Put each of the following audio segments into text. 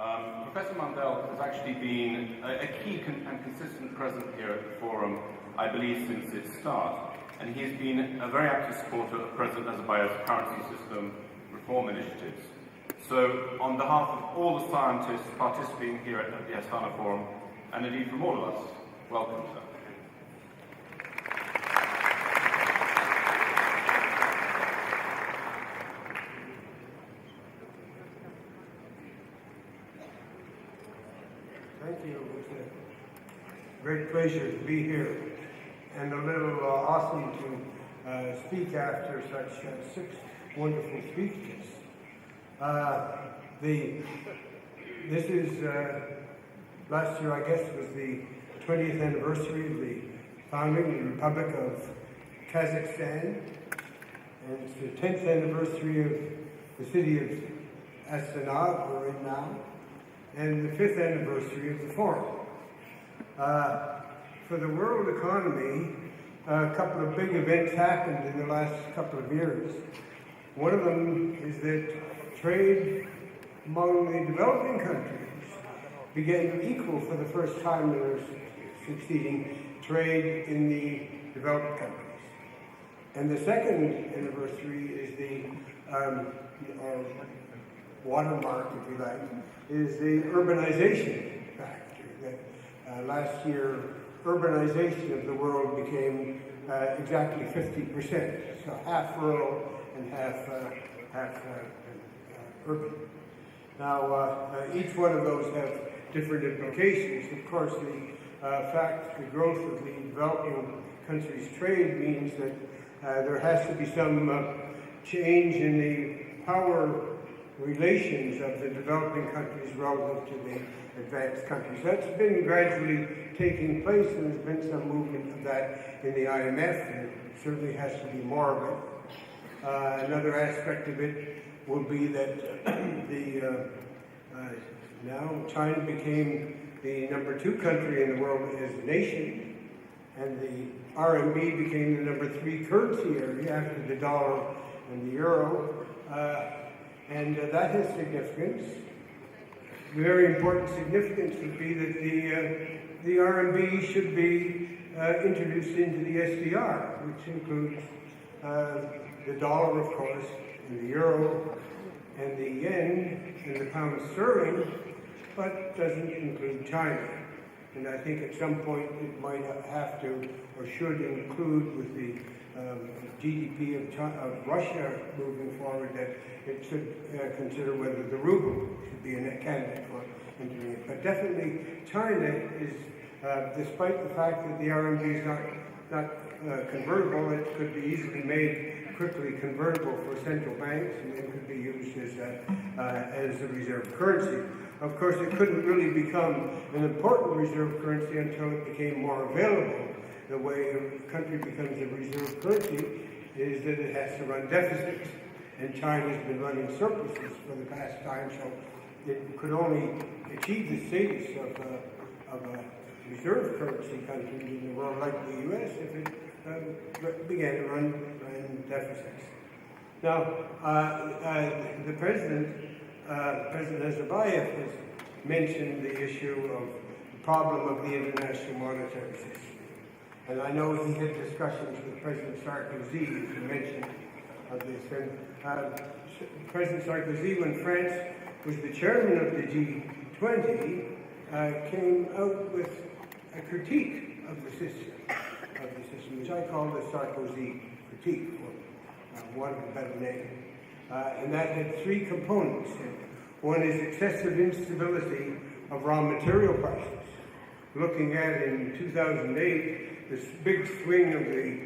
Professor Mandell has actually been a key and consistent presence here at the Forum, I believe, since its start, and he has been a very active supporter of President Nazarbayev's currency system reform initiatives. So, on behalf of all the scientists participating here at the Astana Forum, and indeed from all of us, welcome, sir. Thank you. It's a great pleasure to be here, and a little awesome to speak after such 6 wonderful speeches. This is last year, I guess, was the 20th anniversary of the founding of the Republic of Kazakhstan, and it's the 10th anniversary of the city of Astana, we're in now, and the 5th anniversary of the Forum. For the world economy, a couple of big events happened in the last couple of years. One of them is that trade among the developing countries began to equal for the first time in their succeeding trade in the developed countries. And the second anniversary is the watermark, if you like, is the urbanization factor. That last year, urbanization of the world became exactly 50%, so half rural and half urban. Now, each one of those have different implications. Of course, the growth of the developing countries' trade means that there has to be some change in the power relations of the developing countries relative to the advanced countries. That's been gradually taking place, and there's been some movement of that in the IMF, and it certainly has to be more of it. Another aspect of it will be that now China became the number 2 country in the world as a nation, and the RMB became the number 3 currency area after the dollar and the euro. And that has significance. Very important significance would be that the RMB should be introduced into the SDR, which includes the dollar, of course, and the euro, and the yen, and the pound sterling, but doesn't include China. And I think at some point it might have to, or should include with the GDP of Russia moving forward, that it should consider whether the ruble should be a candidate for entering it. But definitely China is, despite the fact that the RMB is not convertible, it could be easily made quickly convertible for central banks, and then could be used as a reserve currency. Of course, it couldn't really become an important reserve currency until it became more available. The way a country becomes a reserve currency is that it has to run deficits, and China's been running surpluses for the past time, so it could only achieve the status of a reserve currency country in the world like the U.S. if it began to run deficits. Now, the President Nazarbayev has mentioned the issue of the problem of the international monetary system. And I know he had discussions with President Sarkozy, as you mentioned, of this. And President Sarkozy, when France was the chairman of the G20, came out with a critique of the system, which I call the Sarkozy critique, for want of a better name. And that had 3 components. One is excessive instability of raw material prices. Looking at in 2008, this big swing of the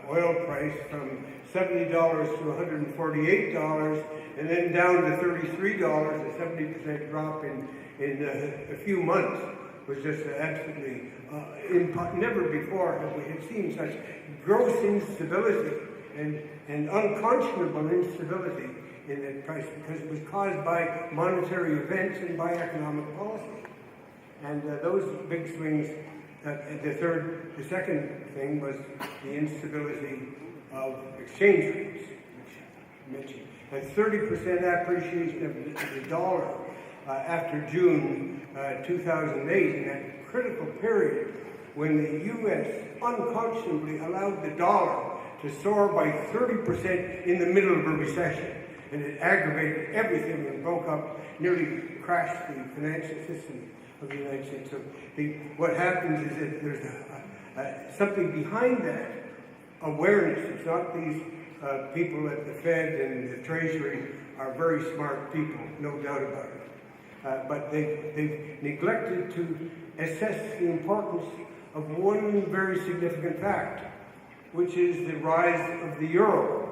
oil price from $70 to $148, and then down to $33, a 70% drop in a few months, was just absolutely never before have we had seen such gross instability and unconscionable instability in that price, because it was caused by monetary events and by economic policy. And those big swings, the second thing was the instability of exchange rates, which I mentioned. And 30% appreciation of the dollar after June 2008, in that critical period when the U.S. unconscionably allowed the dollar to soar by 30% in the middle of a recession. And it aggravated everything and broke up, nearly crashed the financial system of the United States. So what happens is that there's something behind that awareness. It's not these people at the Fed and the Treasury are very smart people, no doubt about it. But they've neglected to assess the importance of one very significant fact, which is the rise of the euro.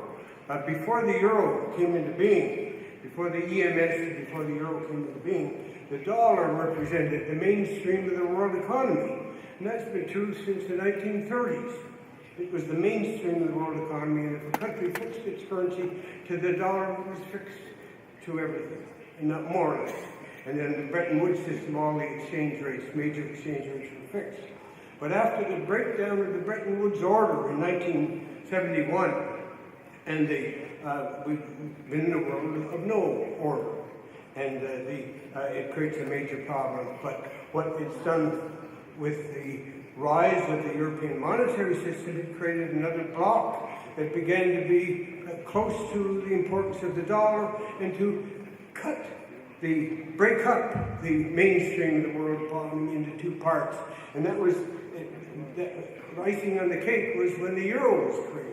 Before the euro came into being, before the EMS, before the euro came into being, the dollar represented the mainstream of the world economy. And that's been true since the 1930s. It was the mainstream of the world economy, and if a country fixed its currency to the dollar, it was fixed to everything, and not more or less. And then the Bretton Woods system, all the exchange rates, major exchange rates were fixed. But after the breakdown of the Bretton Woods order in 1971, and we've been in a world of no order, and it creates a major problem. But what it's done with the rise of the European monetary system, it created another bloc that began to be close to the importance of the dollar and to break up the mainstream of the world economy into two parts. And that was, the icing on the cake was when the euro was created.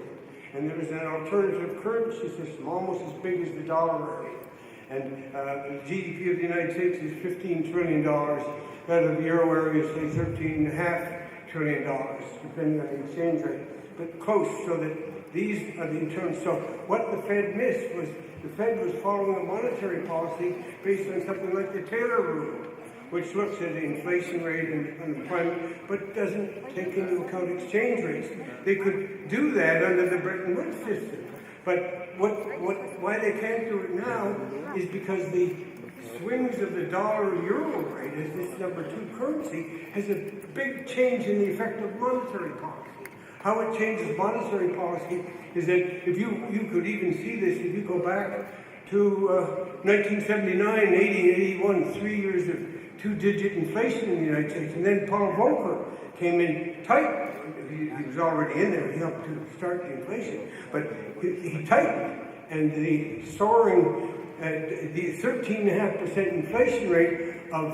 And there was an alternative currency system, almost as big as the dollar area. And the GDP of the United States is $15 trillion. That of the euro area is, say, $13.5 trillion, depending on the exchange rate. But close, so that these are the internal. So what the Fed missed was the Fed was following a monetary policy based on something like the Taylor rule, which looks at the inflation rate and unemployment, but doesn't take into account exchange rates. They could do that under the Bretton Woods system. But why they can't do it now is because the swings of the dollar-euro rate as this number two currency has a big change in the effect of monetary policy. How it changes monetary policy is that if you could even see this if you go back to 1979, 80, 81, 3 years of two-digit inflation in the United States, and then Paul Volcker came in tight. He was already in there. He helped to start the inflation, but he tightened, and the soaring, the 13.5% inflation rate of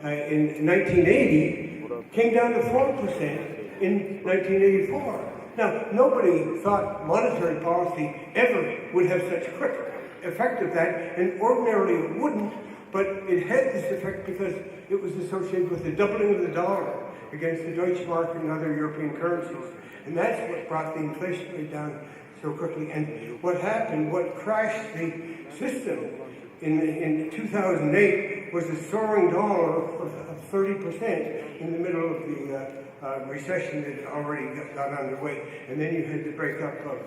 in 1980 came down to 4% in 1984. Now, nobody thought monetary policy ever would have such quick effect of that, and ordinarily it wouldn't, but it had this effect because it was associated with the doubling of the dollar against the Deutsche Mark and other European currencies. And that's what brought the inflation rate down so quickly. And what happened, what crashed the system in 2008 was a soaring dollar of 30% in the middle of the recession that had already got underway. And then you had the breakup of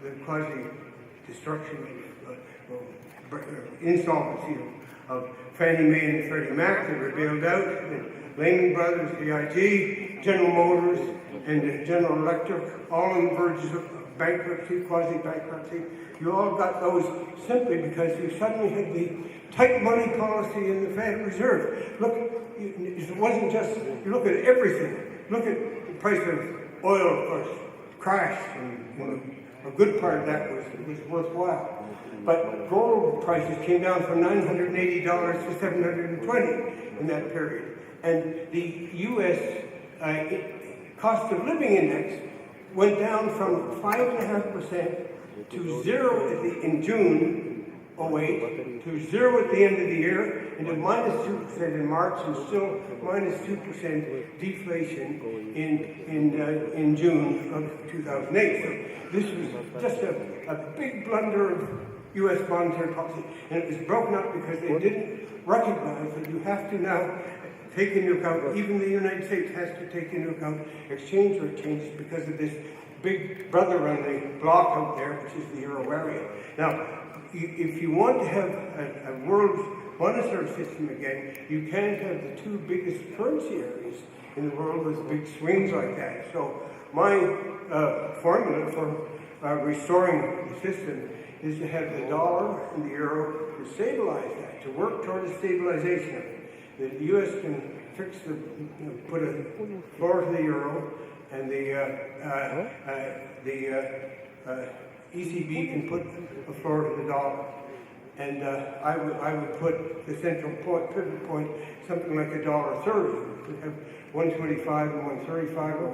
the quasi-destruction of insolvency of Fannie Mae and Freddie Mac that were bailed out, and Lehman Brothers, AIG, General Motors, and General Electric, all on the verge of bankruptcy, quasi-bankruptcy. You all got those simply because you suddenly had the tight money policy in the Federal Reserve. Look, it wasn't just, you look at everything. Look at the price of oil, of course, crashed, and a good part of that was worthwhile. But gold prices came down from $980 to $720 in that period. And the U.S. Cost of living index went down from 5.5% to 0 in June 2008, to 0 at the end of the year, and to minus 2% in March, and still minus 2% deflation in June of 2008. So this was just a big blunder of U.S. monetary policy, and it was broken up because they didn't recognize that you have to now take into account, even the United States has to take into account exchange rate changes because of this big brother on the block out there, which is the euro area. Now, if you want to have a world monetary system again, you can't have the two biggest currency areas in the world with big swings like that. So my formula for restoring the system is to have the dollar and the euro to stabilize that, to work toward a stabilization of it. The U.S. can fix put a floor to the euro, and the ECB can put a floor to the dollar. And I would put the central pivot point something like $1.30. We could have 125 and 135 or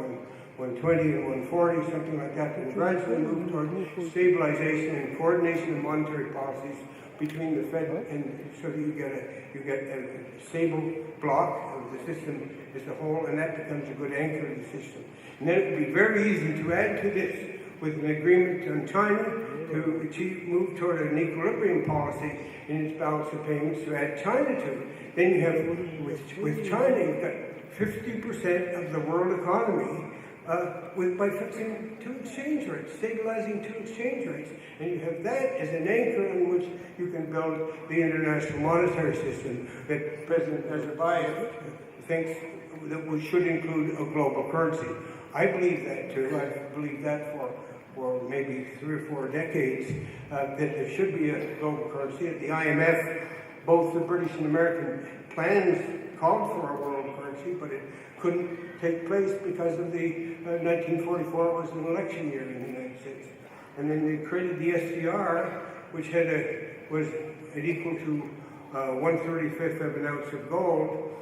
120 and 140, something like that, and gradually move toward stabilization and coordination of monetary policies between the Fed, and so that you get a stable block of the system as a whole, and that becomes a good anchor of the system. And then it would be very easy to add to this with an agreement on China to move toward an equilibrium policy in its balance of payments, to add China to it. Then you have, with China, you've got 50% of the world economy by fixing two exchange rates, stabilizing two exchange rates. And you have that as an anchor on which you can build the international monetary system that President Nazarbayev thinks that we should include a global currency. I believe that too. I've believed that for maybe 3 or 4 decades, that there should be a global currency. At the IMF, both the British and American plans called for a world currency, but it couldn't take place because of the 1944 was an election year in the United States. And then they created the SDR, which was equal to 1/35 of an ounce of gold,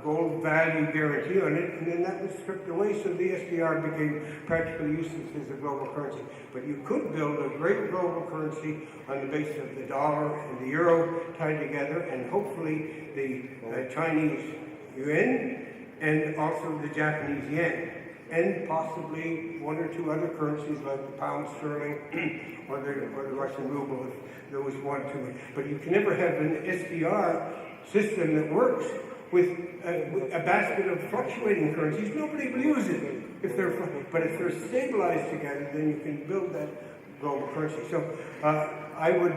gold value guarantee on it, and then that was stripped away, so the SDR became practically useless as a global currency. But you could build a great global currency on the basis of the dollar and the euro tied together, and hopefully the Chinese yuan, and also the Japanese yen, and possibly 1 or 2 other currencies like the pound sterling or the Russian ruble, if there was 1 or 2. But you can never have an SDR system that works with a basket of fluctuating currencies. Nobody will use it but if they're stabilized together, then you can build that global currency. So I would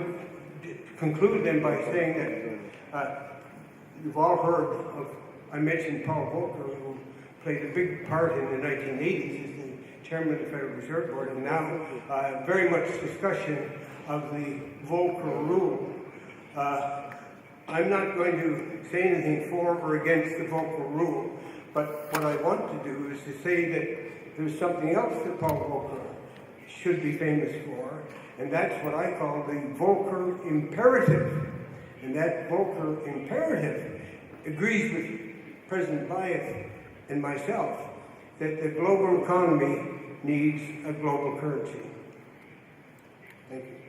conclude then by saying that you've all heard of, I mentioned Paul Volcker, who played a big part in the 1980s as the chairman of the Federal Reserve Board, and now very much discussion of the Volcker rule. I'm not going to say anything for or against the Volcker rule, but what I want to do is to say that there's something else that Paul Volcker should be famous for, and that's what I call the Volcker imperative. And that Volcker imperative agrees with President Bayev and myself that the global economy needs a global currency. Thank you.